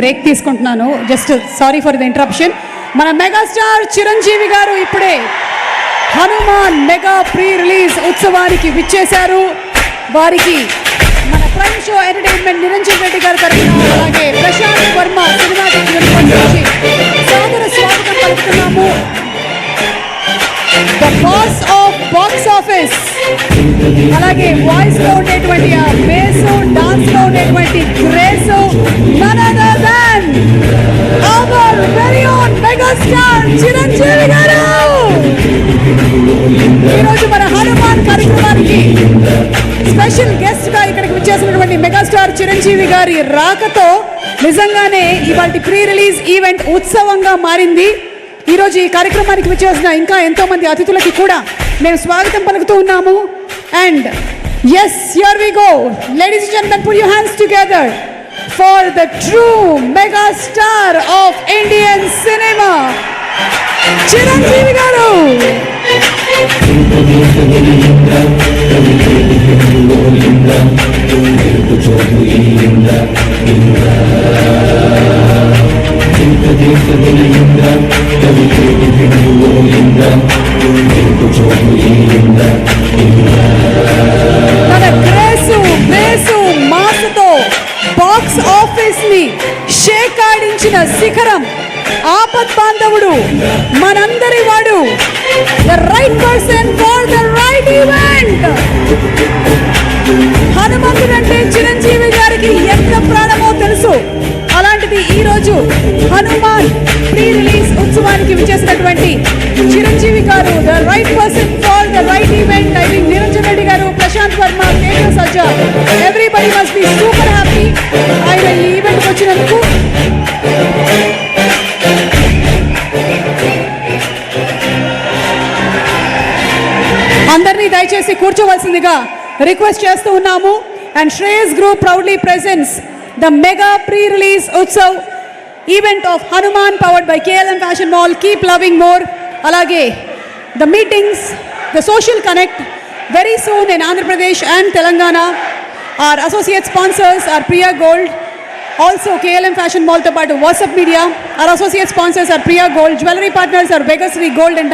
Break తీసుకుంటున్నాను. Just sorry for the interruption. మన megastar Chiranjeevi గారు ఇప్పుడే హనుమాన్ మెగా ప్రీ రిలీజ్ ఉత్సవానికి విచ్చేశారు. వారికి మన prime show entertainment Niranjan Reddy గారి తరఫున, అలాగే ప్రశాంత్ వర్మ సినిమాటిక్ యూనివర్స్ నుంచి సాదర స్వాగతం పలుకుతున్నాము. The boss of box office, అలాగే వాయిస్ లో ఉండేటువంటి ఆ బేసు, డాన్స్ లో ఉండేటువంటి grace, none other than our very own megastar Chiranjeevi గారు ఈరోజు మన హనుమాన్ కార్యక్రమానికి స్పెషల్ గెస్ట్ గా ఇక్కడికి వచ్చేసినటువంటి మెగాస్టార్ చిరంజీవి గారి రాకతో నిజంగానే ఇవాళ ప్రీ రిలీజ్ ఈవెంట్ ఉత్సవంగా మారింది. ఈరోజు ఈ కార్యక్రమానికి వచ్చేసిన ఇంకా ఎంతో మంది అతిథులకి కూడా మేము స్వాగతం పలుకుతూ ఉన్నాము. And yes, here we go. Ladies and gentlemen, put your hands together for the true mega star of Indian cinema Chiranjeevi garu. తన గ్రేసు బేసు మాసతో బాక్స్ ఆఫీస్ ని షేక్ ఆడించిన శిఖరం, ఆపత్ బాంధవుడు, మనందరి వాడు, the right person for the right event. హనుమంతుడు అంటే చిరంజీవి గారికి ఎంత ప్రాణమో తెలుసు. అలాంటిది ఈరోజు హనుమాన్ ప్రీ రిలీజ్ ఉత్సవానికి విచ్చేసినటువంటి చిరంజీవి గారు, the right person for the right event. I think Niranjan Reddy గారు, Prashanth Varma, KK Sajja, everybody must be super happy ఆయన ఈ ఈవెంట్కి వచ్చినందుకు. అందరినీ దయచేసి కూర్చోవలసిందిగా రిక్వెస్ట్ చేస్తూ ఉన్నాము. And Shreyas group proudly presents the mega pre release Utsav event of Hanuman powered by KLM fashion mall. Keep loving more. అలాగే the meetings, the social connect very soon in Andhra Pradesh and Telangana. Our associate sponsors are Priya gold, also KLM fashion మాల్తో పాటు WhatsApp media. Our associate sponsors are Priya gold. Jewellery partners are బెగశ్రీ gold and